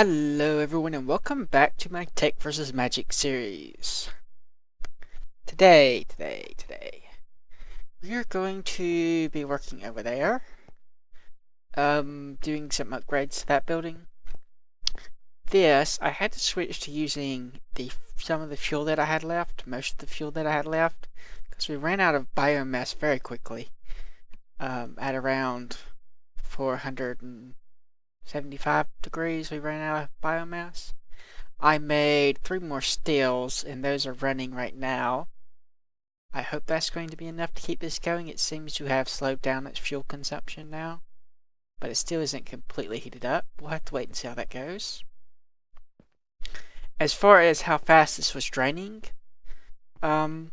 Hello everyone and welcome back to my Tech vs. Magic series. Today, we are going to be working over there. Doing some upgrades to that building. I had to switch to using some of the fuel that I had left, most of the fuel that I had left, because we ran out of biomass very quickly. At around 475 degrees, we ran out of biomass. I made 3 more steels, and those are running right now. I hope that's going to be enough to keep this going. It seems to have slowed down its fuel consumption now, but it still isn't completely heated up. We'll have to wait and see how that goes. As far as how fast this was draining, once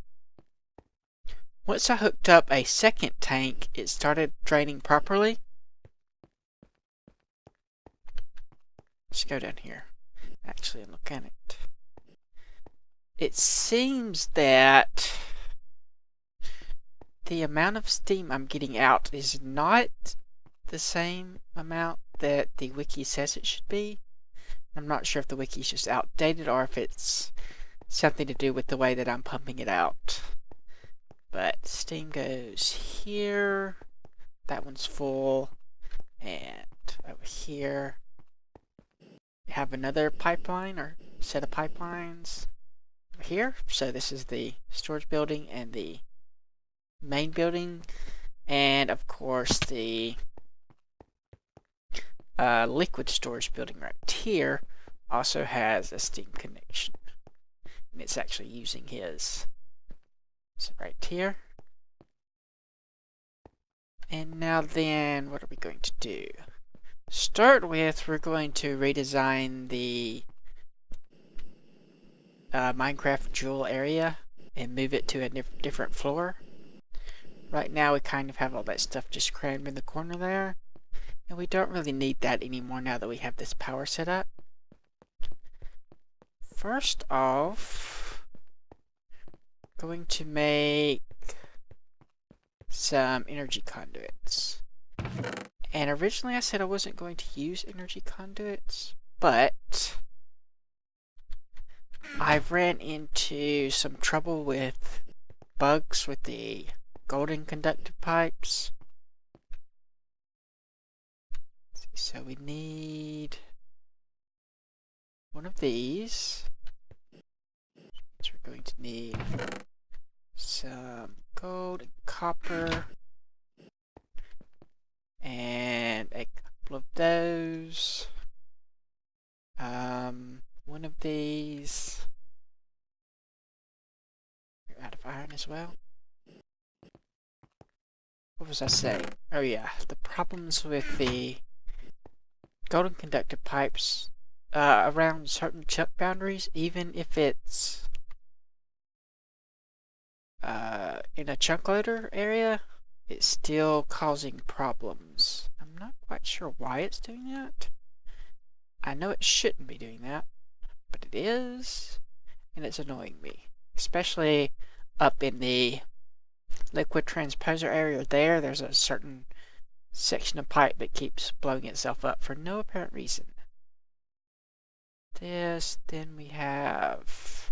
I hooked up a second tank, it started draining properly. Let's go down here, actually, and look at it. It seems that the amount of steam I'm getting out is not the same amount that the wiki says it should be. I'm not sure if the wiki is just outdated or if it's something to do with the way that I'm pumping it out. But steam goes here. That one's full. And over here, we have another pipeline or set of pipelines over here. So this is the storage building and the main building. And of course the liquid storage building right here also has a steam connection, and it's actually using his. So right here. And now then, what are we going to do? Start with, we're going to redesign the Minecraft jewel area and move it to a different floor. Right now we kind of have all that stuff just crammed in the corner there, and we don't really need that anymore now that we have this power set up. First off, going to make some energy conduits. And originally I said I wasn't going to use energy conduits, but I've ran into some trouble with bugs with the golden conductive pipes. So we need one of these. So we're going to need some gold and copper and a couple of those. One of these. We're out of iron as well. What was I saying? Oh yeah, the problems with the golden conductive pipes around certain chunk boundaries, even if it's in a chunk loader area, it's still causing problems. I'm not quite sure why it's doing that. I know it shouldn't be doing that, but it is, and it's annoying me. Especially up in the liquid transposer area there, there's a certain section of pipe that keeps blowing itself up for no apparent reason. This, then we have...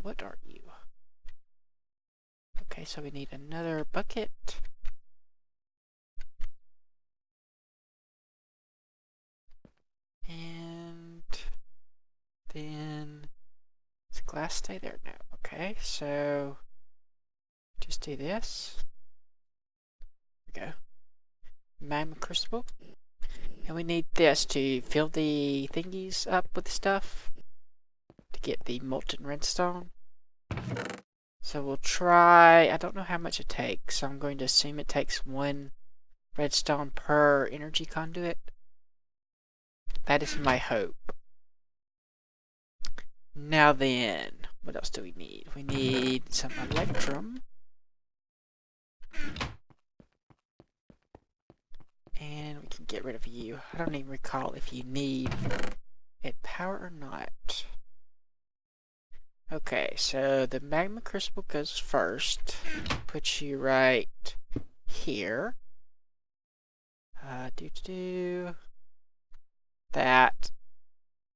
what are you? Okay, so we need another bucket. And then does glass stay there? No. Okay, so just do this. There we go. Magma crucible. And we need this to fill the thingies up with stuff to get the molten redstone. So we'll try, I don't know how much it takes, so I'm going to assume it takes 1 redstone per energy conduit. That is my hope. Now then, what else do we need? We need some electrum. And we can get rid of you. I don't even recall if you need it power or not. Okay, so the magma crucible goes first. Put you right here. That.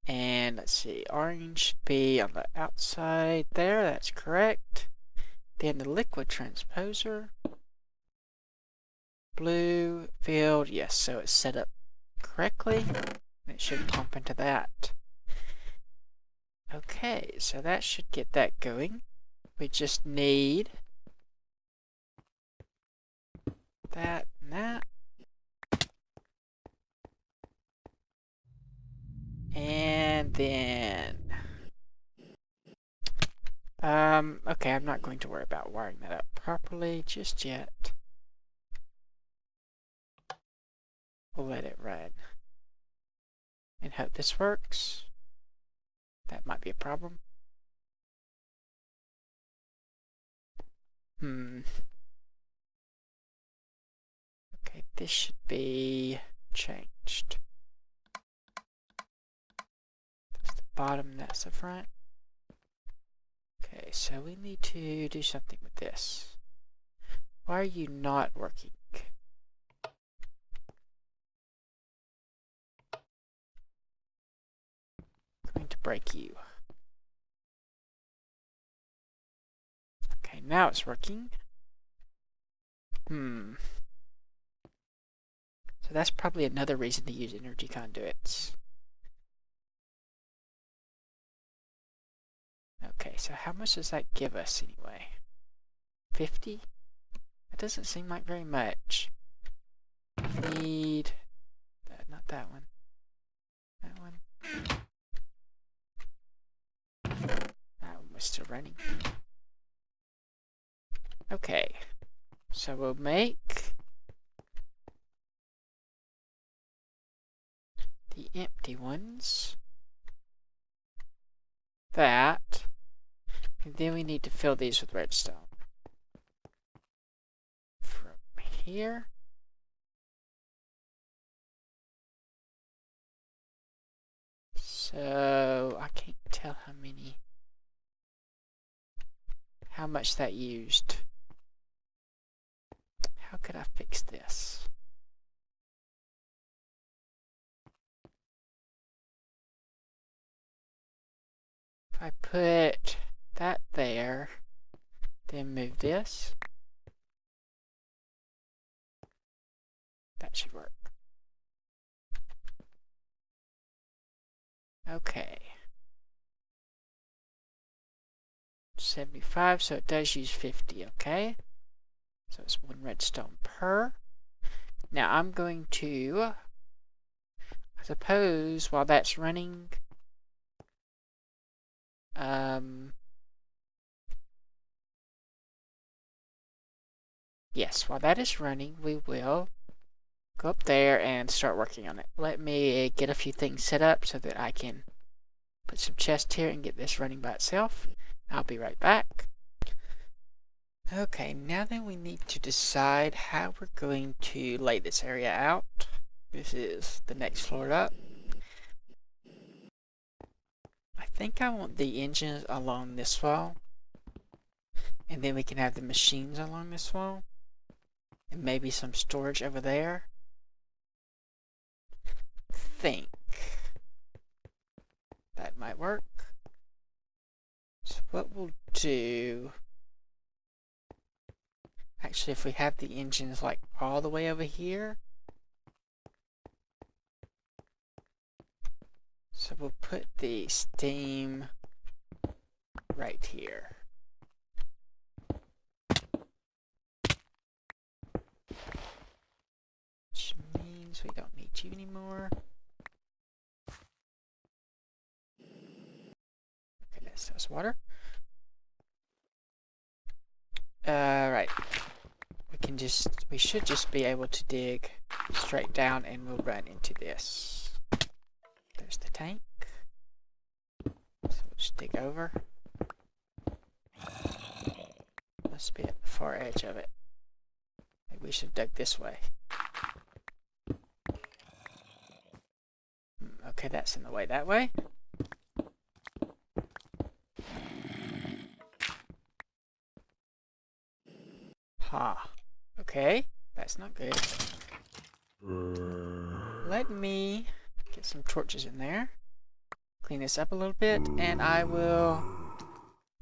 And let's see, orange should be on the outside there, that's correct. Then the liquid transposer. Blue field, yes, so it's set up correctly. It should pump into that. Okay, so that should get that going. We just need that and that. And then... okay, I'm not going to worry about wiring that up properly just yet. We'll let it run. And hope this works. That might be a problem. Okay, this should be changed. That's the bottom, that's the front. Okay, so we need to do something with this. Why are you not working? I'm going to break you. Okay, now it's working. So that's probably another reason to use energy conduits. Okay, so how much does that give us anyway? 50? That doesn't seem like very much. Need... not that one. That one. That one was still running. Okay, so we'll make the empty ones. That. And then we need to fill these with redstone. From here. So I can't tell how much that used. How could I fix this? If I put that there, then move this, that should work. Okay. 75, so it does use 50, okay? So it's 1 redstone per. Now I'm going to, I suppose, while that's running, yes, while that is running, we will go up there and start working on it. Let me get a few things set up so that I can put some chests here and get this running by itself. I'll be right back. Okay, now then we need to decide how we're going to lay this area out. This is the next floor up. I think I want the engines along this wall. And then we can have the machines along this wall. And maybe some storage over there. I think that might work. So what we'll do... Actually, if we have the engines like all the way over here. So we'll put the steam right here. Which means we don't need you anymore. Okay, that's water. Right. We should just be able to dig straight down and we'll run into this. There's the tank. So we'll just dig over. Must be at the far edge of it. Maybe we should have dug this way. Okay, that's in the way that way. Ha. Okay, that's not good. Let me get some torches in there. Clean this up a little bit, and I will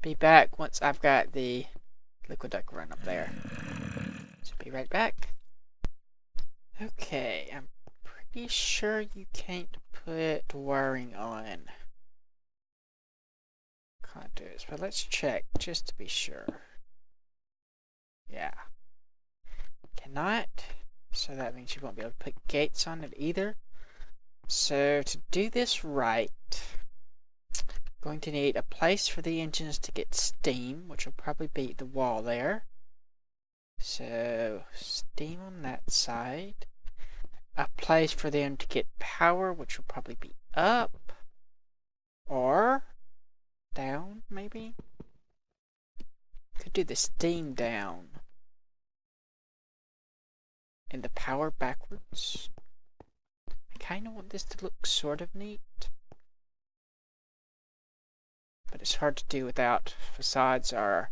be back once I've got the liquid duct run up there. So be right back. Okay, I'm pretty sure you can't put wiring on conduits, but let's check just to be sure. Yeah. Cannot. So that means you won't be able to put gates on it either. So to do this right, I'm going to need a place for the engines to get steam, which will probably be the wall there. So steam on that side. A place for them to get power, which will probably be up or down, maybe. Could do the steam down and the power backwards. I kind of want this to look sort of neat, but it's hard to do without facades or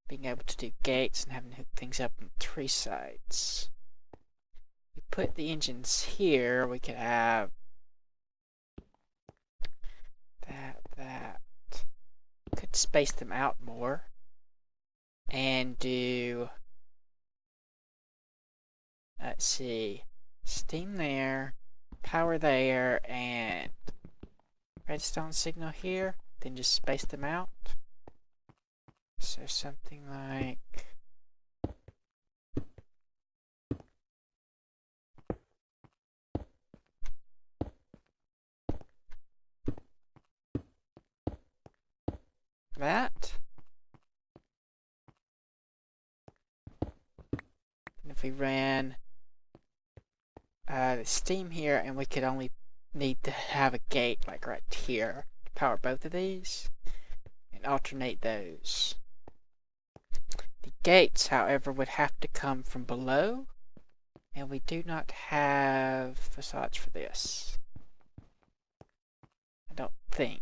being able to do gates and having to hook things up on 3 sides. We put the engines here, we could have that. Could space them out more and do, let's see, steam there, power there, and redstone signal here, then just space them out. So something like that. And if we ran the steam here, and we could only need to have a gate like right here to power both of these and alternate those. The gates, however, would have to come from below, and we do not have facades for this. I don't think.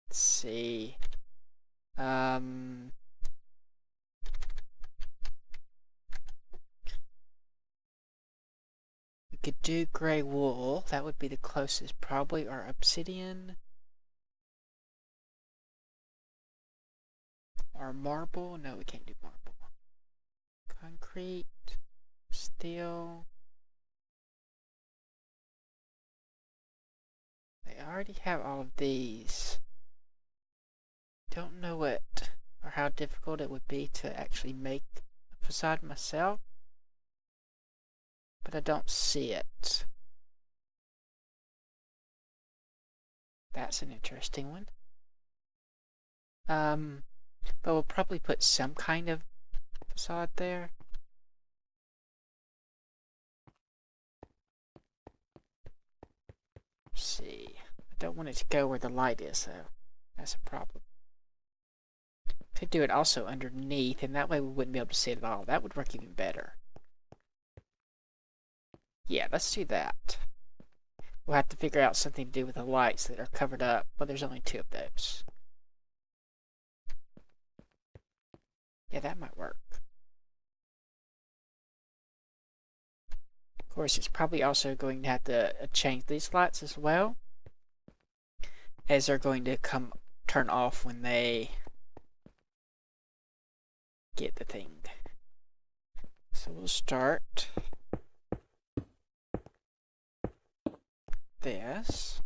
Let's see. We could do gray wool. That would be the closest, probably, or obsidian. Or marble. No, we can't do marble. Concrete. Steel. They already have all of these. Don't know what or how difficult it would be to actually make a facade myself, but I don't see it. That's an interesting one. But we'll probably put some kind of facade there. Let's see. I don't want it to go where the light is, though. That's a problem. Could do it also underneath, and that way we wouldn't be able to see it at all. That would work even better. Yeah, let's do that. We'll have to figure out something to do with the lights that are covered up, but there's only 2 of those. Yeah, that might work. Of course, it's probably also going to have to change these lights as well, as they're going to turn off when they get the thing. So we'll start this.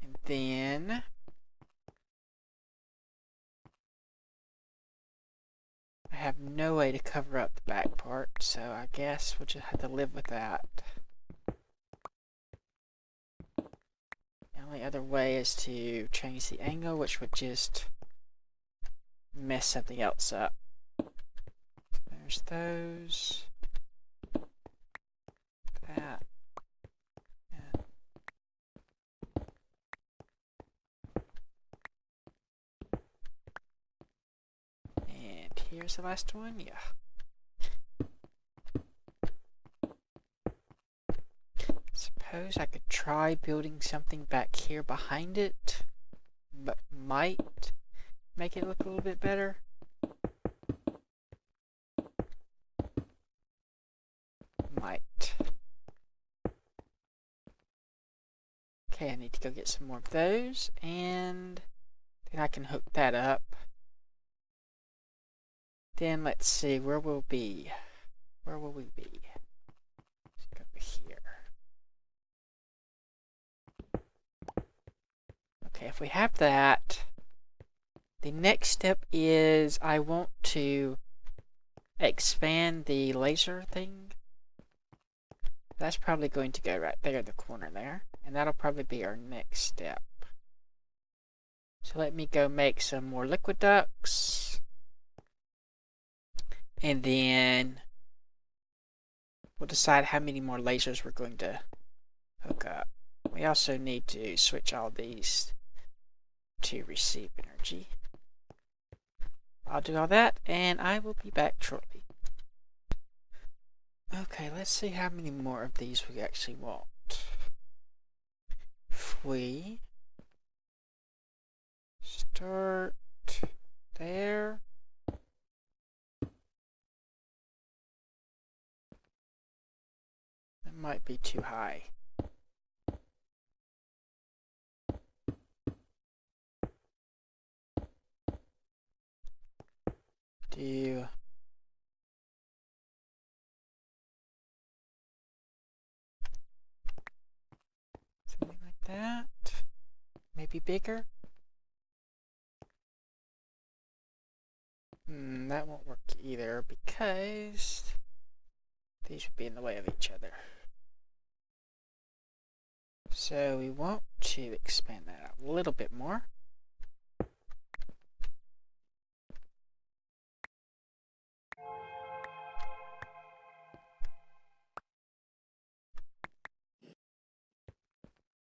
And then I have no way to cover up the back part, so I guess we'll just have to live with that. The only other way is to change the angle, which would just mess something else up. There's those. That. And here's the last one, yeah. Suppose I could try building something back here behind it, but might make it look a little bit better. Might. Okay, I need to go get some more of those, and then I can hook that up. Then let's see, where we'll be. Where will we be? Let's go over here. Okay, if we have that, the next step is I want to expand the laser thing. That's probably going to go right there in the corner there, and that'll probably be our next step. So let me go make some more liquid ducts, and then we'll decide how many more lasers we're going to hook up. We also need to switch all these to receive energy. I'll do all that, and I will be back shortly. Okay, let's see how many more of these we actually want. If we start there, that might be too high. Do something like that. Maybe bigger. That won't work either because these would be in the way of each other. So we want to expand that out a little bit more.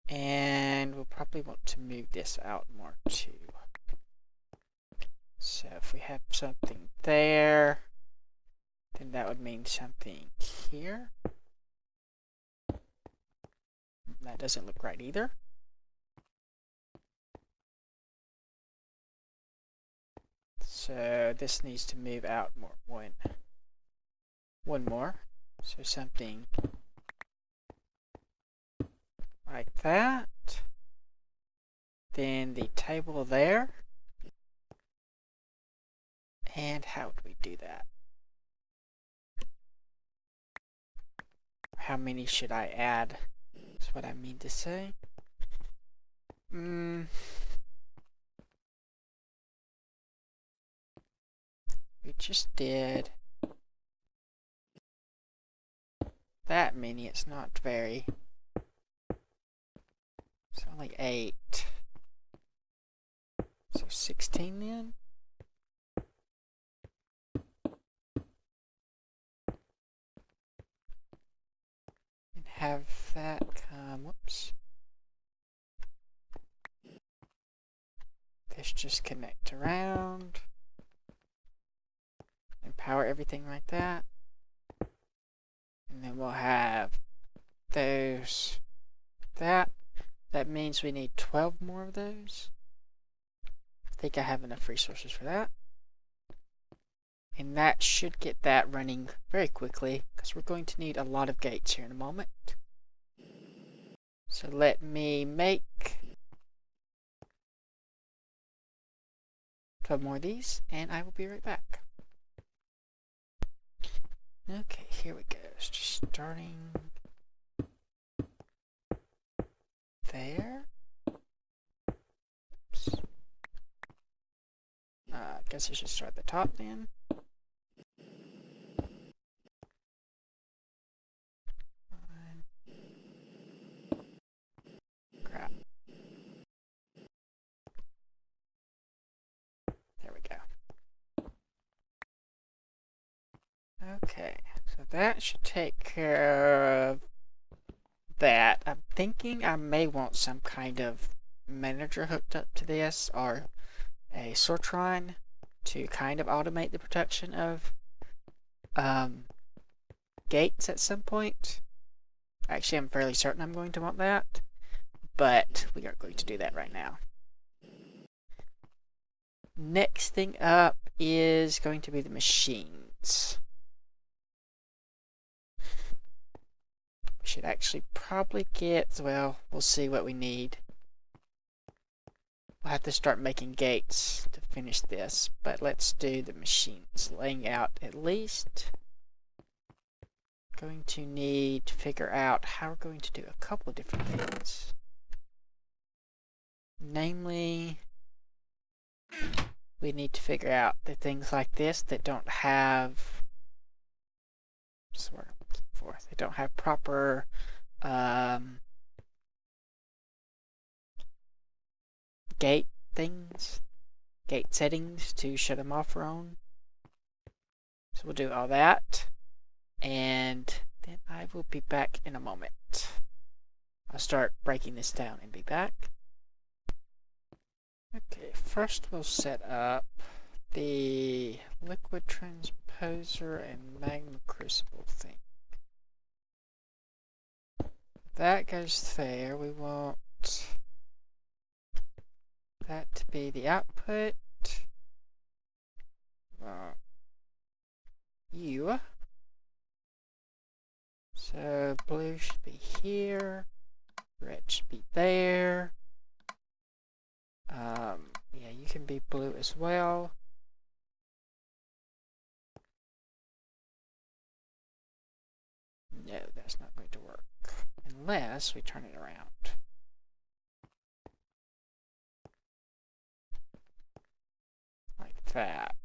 And we'll probably want to move this out more too. So if we have something there, then that would mean something here. That doesn't look right either. So this needs to move out more. One more. So something like that. Then the table there. And how would we do that? How many should I add? That's what I mean to say. We just did that many. It's not very. It's only 8. So 16 then? And have that come, whoops. This just connect around. And power everything like that. And then we'll have those, that. That means we need 12 more of those. I think I have enough resources for that. And that should get that running very quickly, because we're going to need a lot of gates here in a moment. So let me make 12 more of these, and I will be right back. Okay, here we go. Just starting there. Oops. I guess I should start at the top then. Crap. There we go. Okay, so that should take care of that. I'm thinking I may want some kind of manager hooked up to this, or a sortron to kind of automate the production of gates at some point. Actually, I'm fairly certain I'm going to want that, but we aren't going to do that right now. Next thing up is going to be the machines. We should actually probably get, well, we'll see what we need. We'll have to start making gates to finish this, but let's do the machines. Laying out at least. Going to need to figure out how we're going to do a couple of different things. Namely, we need to figure out the things like this that don't have, they don't have proper gate things, gate settings to shut them off or on. So we'll do all that, and then I will be back in a moment. I'll start breaking this down and be back. Okay, first we'll set up the liquid transposer and magma crucible thing. That goes there. We want that to be the output. So blue should be here. Red should be there. Yeah, you can be blue as well. No, that's not going to work. Unless we turn it around. Like that.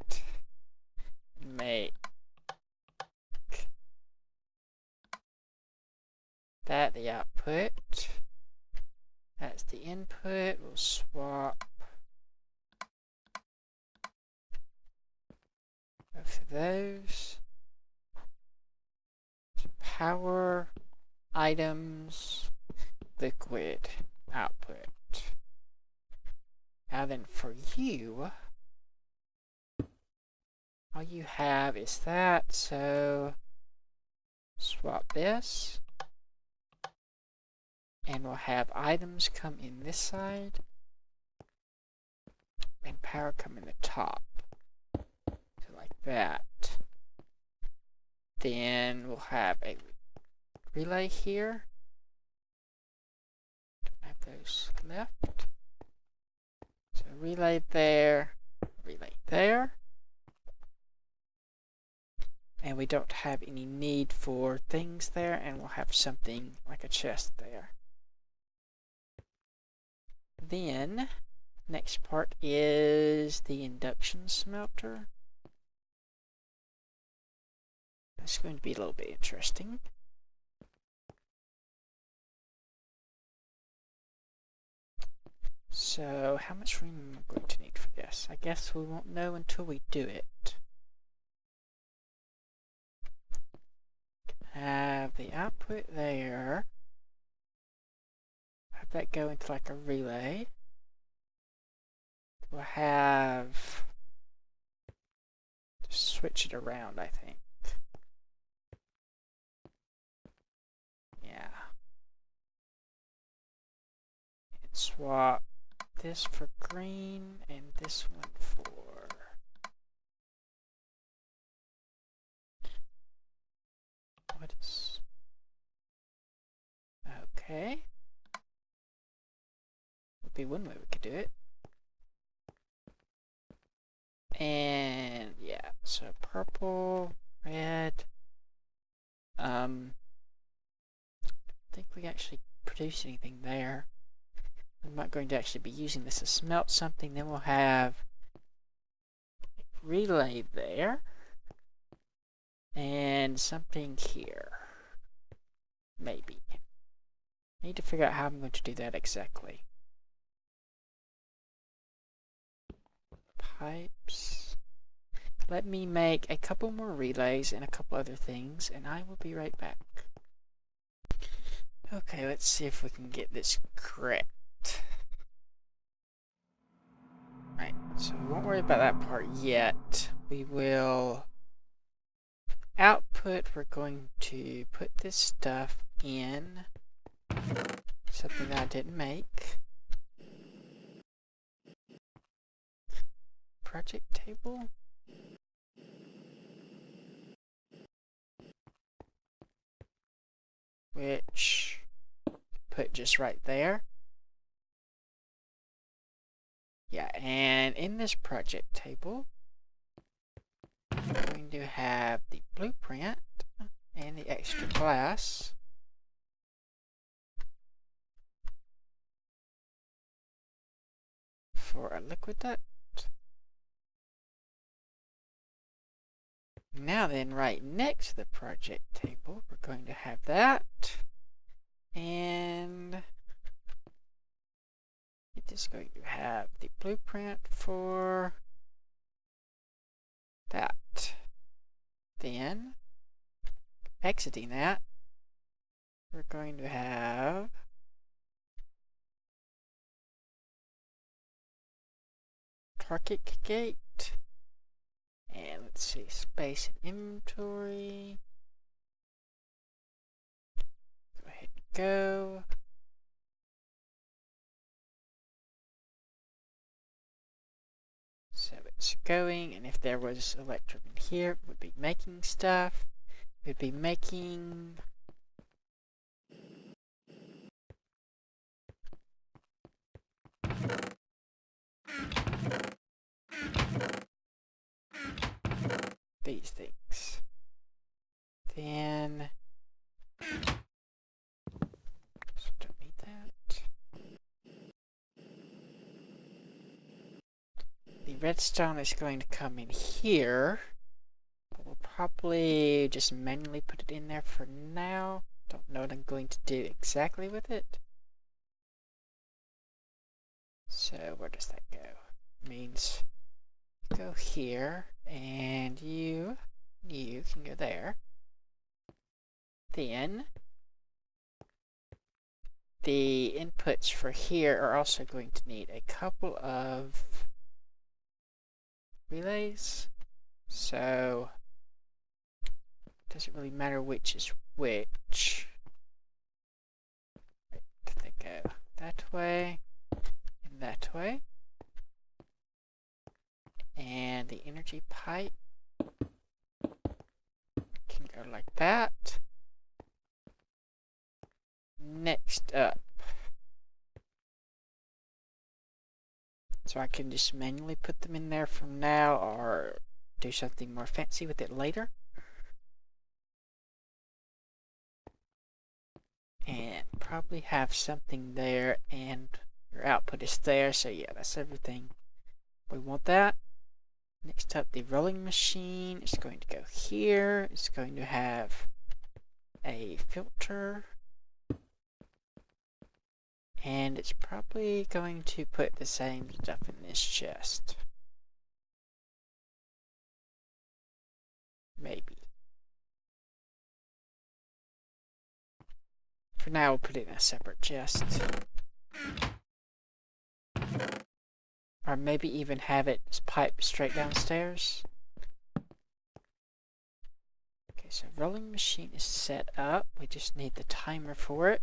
Make that the output. That's the input. We'll swap both of those. Power, items, liquid, output. Now then for you, all you have is that, so swap this. And we'll have items come in this side, and power come in the top. So like that. Then we'll have a relay here. Don't have those left. So relay there, relay there. And we don't have any need for things there, and we'll have something like a chest there. Then, next part is the induction smelter. That's going to be a little bit interesting. So, how much room am I going to need for this? I guess we won't know until we do it. Have the output there. Have that go into like a relay. We'll have to switch it around, I think. Yeah. And swap this for green and this one for what is okay. Would be one way we could do it. And yeah, so purple, red. I don't think we actually produce anything there. I'm not going to actually be using this to smelt something. Then we'll have a relay there and something here. Maybe. I need to figure out how I'm going to do that exactly. Pipes. Let me make a couple more relays and a couple other things, and I will be right back. Okay, let's see if we can get this correct. Right, so we won't worry about that part yet. We will output, we're going to put this stuff in something that I didn't make. project table. Which put just right there. Yeah, and in this project table, we're going to have the blueprint and the extra glass. For a liquid duct. Now then, right next to the project table, we're going to have that. And it is going to have the blueprint for that. Then, exiting that, we're going to have target gate. And let's see, space and inventory. Go ahead and go. So it's going, and if there was electric in here, it would be making stuff. It would be making these things. Then don't need that. The redstone is going to come in here. But we'll probably just manually put it in there for now. Don't know what I'm going to do exactly with it. So where does that go? It means go here, and you can go there. Then the inputs for here are also going to need a couple of relays. So it doesn't really matter which is which. They go that way and that way. And the energy pipe can go like that. Next up, so I can just manually put them in there from now or do something more fancy with it later. And probably have something there, and your output is there, so yeah, that's everything. We want that. Next up, the rolling machine is going to go here. It's going to have a filter. And it's probably going to put the same stuff in this chest. Maybe. For now, we'll put it in a separate chest. Or maybe even have it pipe straight downstairs. Okay, so rolling machine is set up. We just need the timer for it.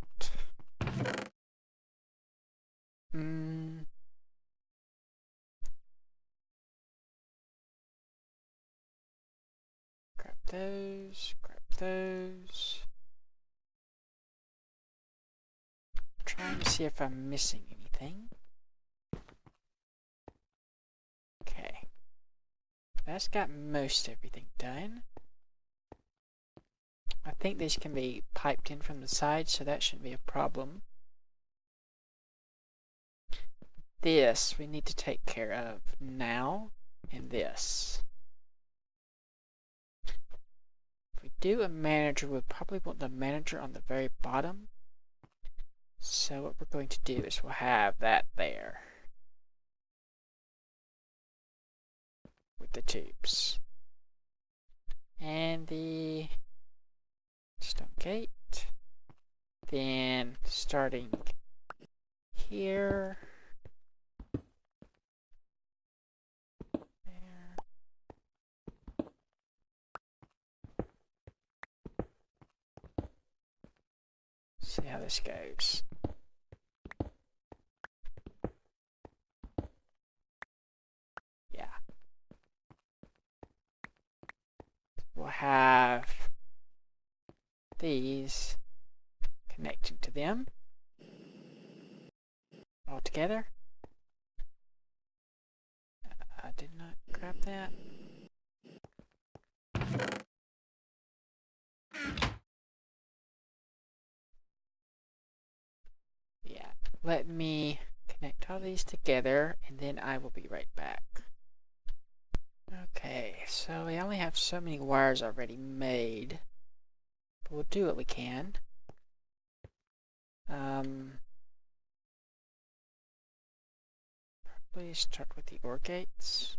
Grab those, grab those. Trying to see if I'm missing anything. Okay. That's got most everything done. I think these can be piped in from the side, so that shouldn't be a problem. This we need to take care of now, and this. If we do a manager, we'll probably want the manager on the very bottom. So what we're going to do is we'll have that there with the tubes. And the stone gate. Then starting here. See how this goes. Yeah. have these connecting to them all together. I did not grab that. Yeah, let me connect all these together and then I will be right back. Okay, so we only have so many wires already made, but we'll do what we can. Probably start with the OR gates.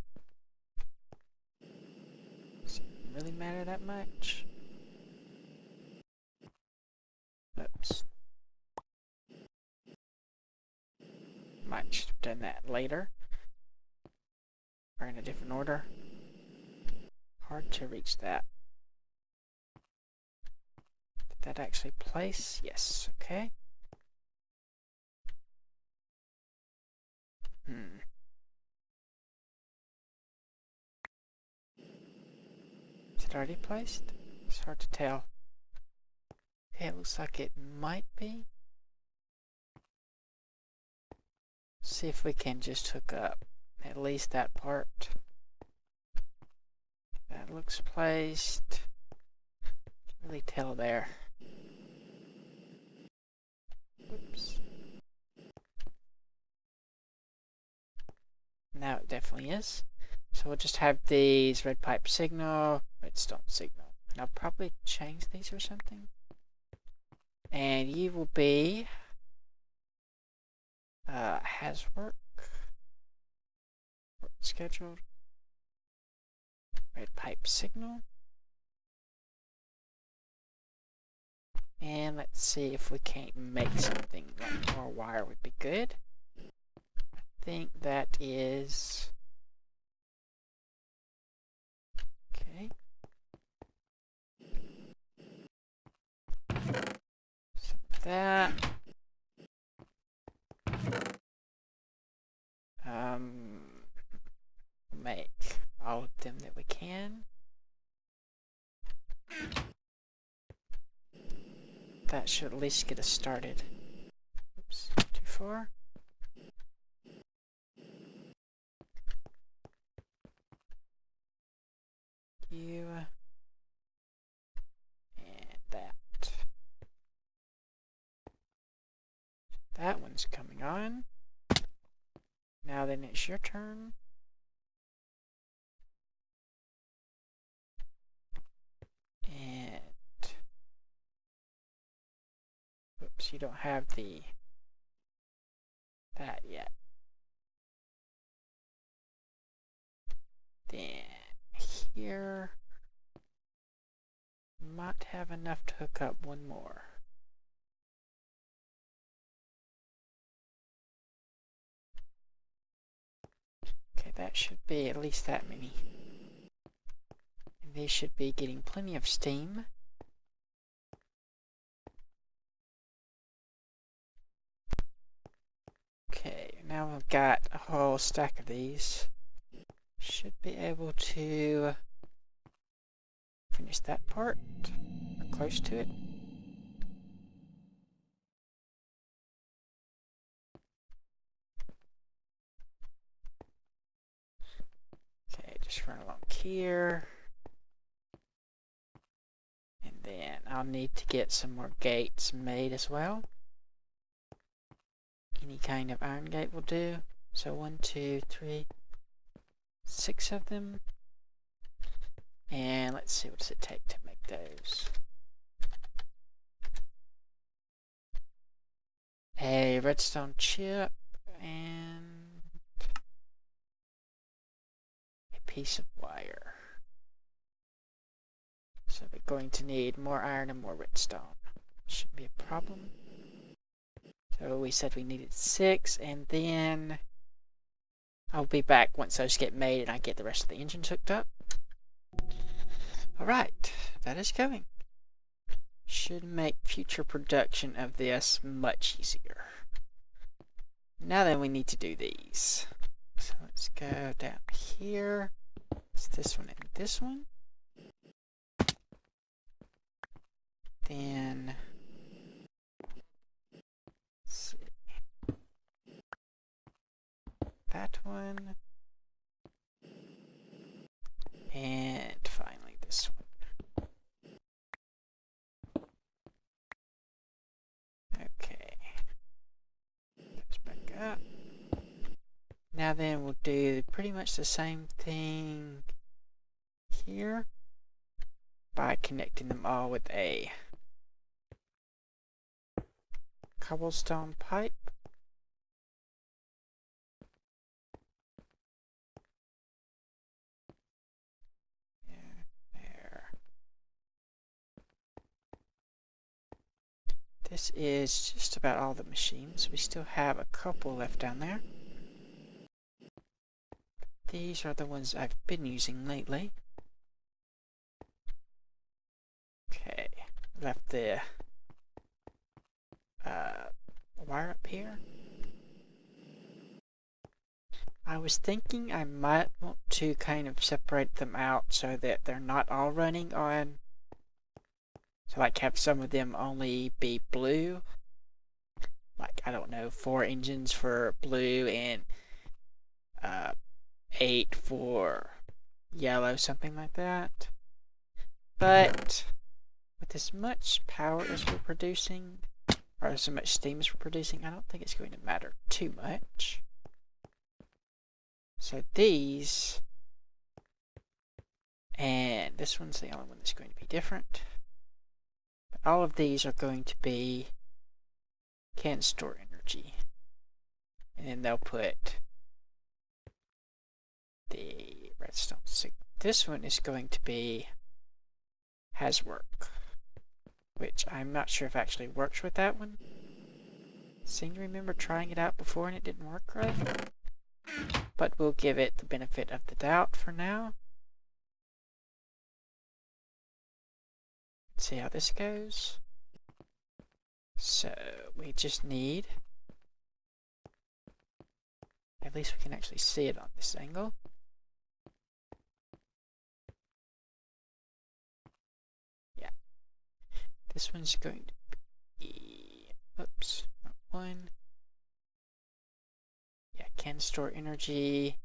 Doesn't really matter that much. Oops. Might should have done that later. Or in a different order. Hard to reach that. Did that actually place? Yes, okay. Is it already placed? It's hard to tell. Okay, it looks like it might be. See if we can just hook up at least that part. That looks placed. Can't really tell there. Oops. Now it definitely is. So we'll just have these red pipe signal, redstone signal. And I'll probably change these or something. And you will be has work scheduled, red pipe signal, and let's see if we can't make something like more wire would be good. I think that is okay. So that make all of them that we can. That should at least get us started. Oops, too far. You and that. That one's coming on. Now then it's your turn. And oops, you don't have that yet. Then here might have enough to hook up one more. Okay, that should be at least that many. And these should be getting plenty of steam. Okay, now we've got a whole stack of these. Should be able to finish that part, or close to it. Okay, just run along here. And then I'll need to get some more gates made as well. Any kind of iron gate will do. So 1, 2, 3, 6 of them. And let's see, what does it take to make those? A redstone chip and a piece of wire. So we're going to need more iron and more redstone. Shouldn't be a problem. So we said we needed 6, and then I'll be back once those get made and I get the rest of the engines hooked up. Alright, that is going. Should make future production of this much easier. Now then we need to do these. So let's go down here. It's this one and this one. Then, let's see, that one. And finally this one. Okay. Goes back up. Now then we'll do pretty much the same thing here by connecting them all with a cobblestone pipe. There. This is just about all the machines. We still have a couple left down there. These are the ones I've been using lately. Okay, left the wire up here. I was thinking I might want to kind of separate them out so that they're not all running on, so like have some of them only be blue. Like, I don't know, 4 engines for blue and 8 for yellow, something like that. But with as much power as we're producing, or so much steam as we're producing, I don't think it's going to matter too much. So these, and this one's the only one that's going to be different. But all of these are going to be, can store energy. And then they'll put the redstone signal. This one is going to be, has work, which I'm not sure if actually works with that one. Seem to remember trying it out before and it didn't work right. But we'll give it the benefit of the doubt for now. Let's see how this goes. So we just need, at least we can actually see it on this angle. Yeah. This one's going to be, oops, not one. Yeah, can store energy.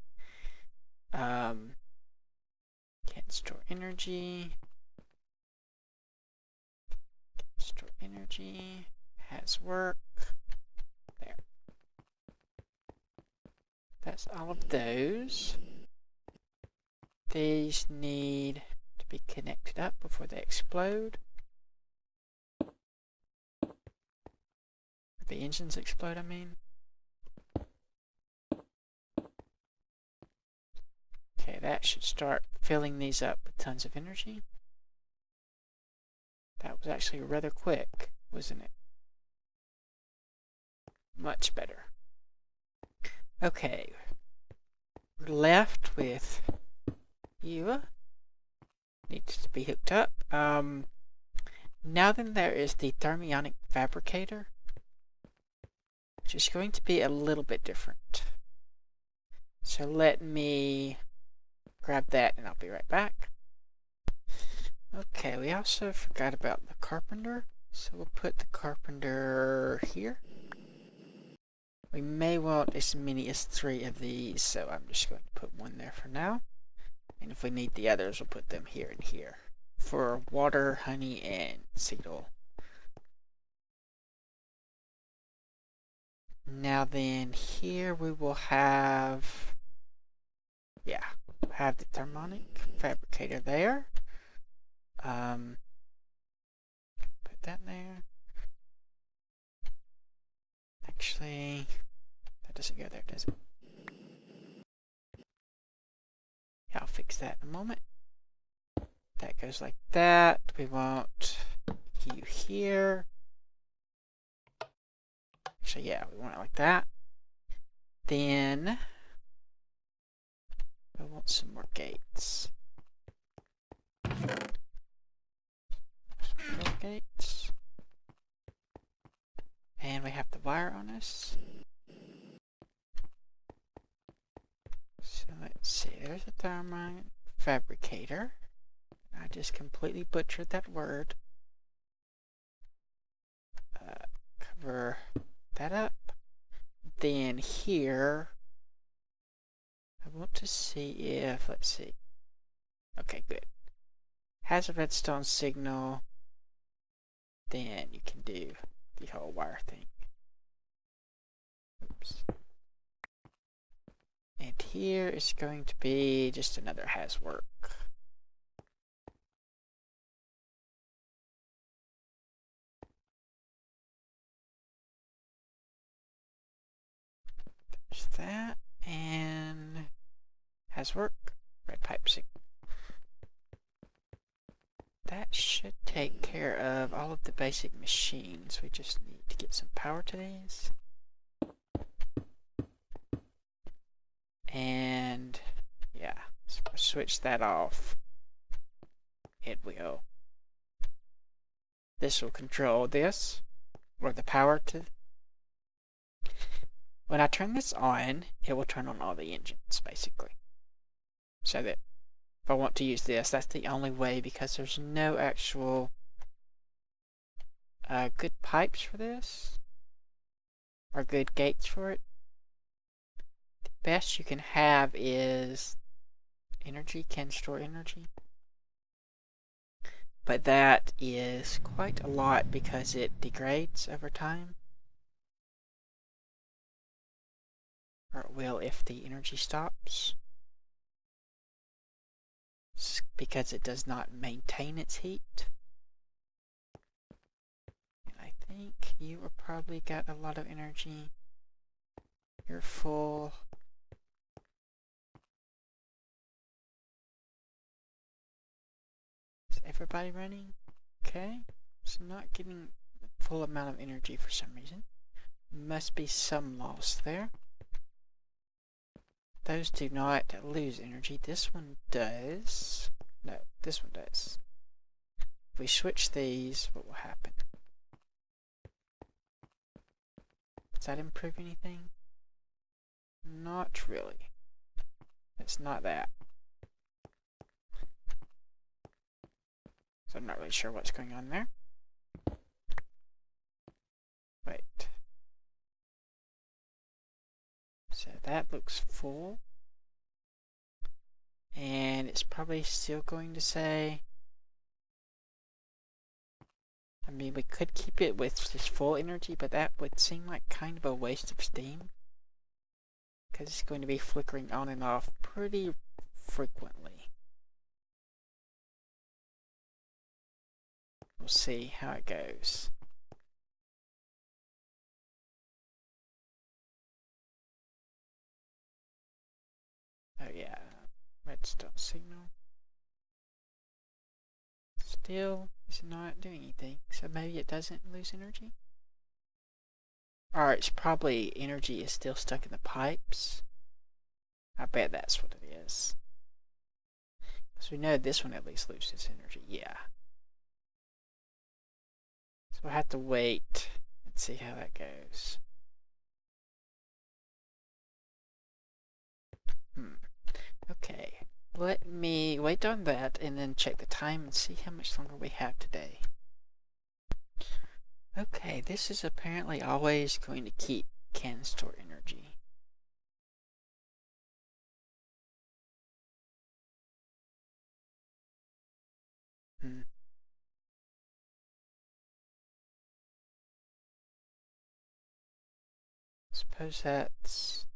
Can store energy. Can store energy. Has work. There. That's all of those. These need to be connected up before they explode. The engines explode, I mean. Okay, that should start filling these up with tons of energy. That was actually rather quick, wasn't it? Much better. Okay, we're left with you. Needs to be hooked up. Now then, there is the thermionic fabricator, which is going to be a little bit different. So let me grab that and I'll be right back. Okay, we also forgot about the carpenter, so we'll put the carpenter here. We may want as many as 3 of these, so I'm just going to put one there for now. And if we need the others, we'll put them here and here for water, honey, and seed oil. Now then, here we will have, yeah, have the thermionic fabricator there. Put that there. Actually, that doesn't go there, does it? Yeah, I'll fix that in a moment. That goes like that. We want you here. Actually, yeah, we want it like that. Then we want some more gates. Some more gates. And we have the wire on us. So let's see, there's a thermite fabricator. I just completely butchered that word. cover that up. Then here, I want to see if, let's see. Okay, good. Has a redstone signal. Then you can do the whole wire thing. Oops. And here is going to be just another has work. There's that, and has work. Red pipe signal. That should take care of all of the basic machines. We just need to get some power to these. And yeah, so we'll switch that off. It will. This will control this, or the power to. When I turn this on, it will turn on all the engines, basically. So that if I want to use this, that's the only way, because there's no actual good pipes for this, or good gates for it. The best you can have is energy, can store energy. But that is quite a lot because it degrades over time. Or it will if the energy stops. Because it does not maintain its heat. And I think you have probably got a lot of energy. You're full. Is everybody running? Okay. So not getting the full amount of energy for some reason. Must be some loss there. Those do not lose energy. This one does. No, this one does. If we switch these, what will happen? Does that improve anything? Not really. It's not that. So I'm not really sure what's going on there. Wait. So that looks full. And it's probably still going to say, I mean, we could keep it with just full energy, but that would seem like kind of a waste of steam. Because it's going to be flickering on and off pretty frequently. We'll see how it goes. Oh yeah, redstone signal. Still is not doing anything, so maybe it doesn't lose energy? Or it's probably energy is still stuck in the pipes. I bet that's what it is. Because we know this one at least loses energy, yeah. So we'll have to wait and see how that goes. Okay, let me wait on that and then check the time and see how much longer we have today. Okay, this is apparently always going to keep can store energy. Suppose that's...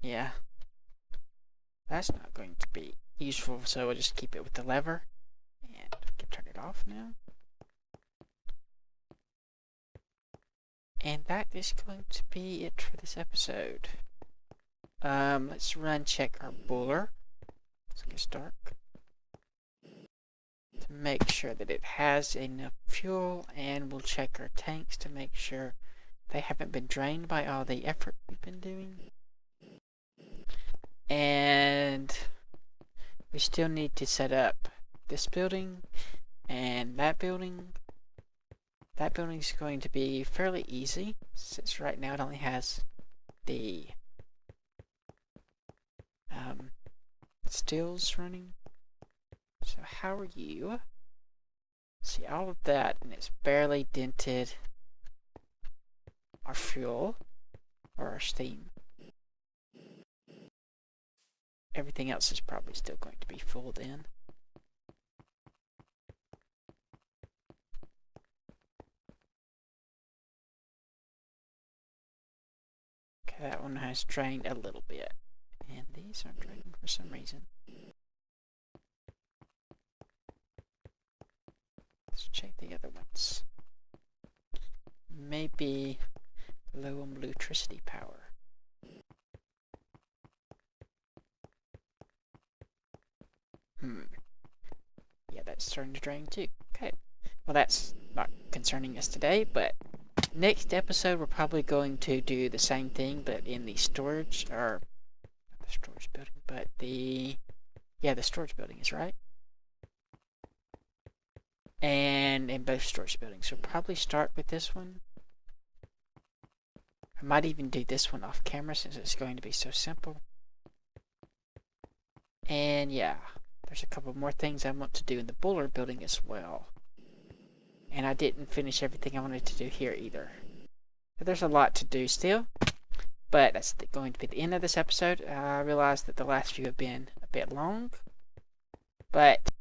yeah. That's not going to be useful, so we'll just keep it with the lever. And we can turn it off now. And that is going to be it for this episode. Let's run check our boiler. So it gets dark. To make sure that it has enough fuel, and we'll check our tanks to make sure they haven't been drained by all the effort we've been doing. And we still need to set up this building and that building. That building is going to be fairly easy, since right now it only has the stills running. So how are you? See, all of that, and it's barely dented our fuel or our steam. Everything else is probably still going to be full then. Okay, that one has drained a little bit. And these aren't draining for some reason. Let's check the other ones. Maybe low on electricity power. Yeah, that's starting to drain too. Okay. Well, that's not concerning us today, but next episode we're probably going to do the same thing, but in the storage, or not the storage building, but the storage building is right. And in both storage buildings. So probably start with this one. I might even do this one off camera since it's going to be so simple. And yeah, there's a couple more things I want to do in the boiler building as well. And I didn't finish everything I wanted to do here either. So there's a lot to do still. But that's going to be the end of this episode. I realize that the last few have been a bit long. But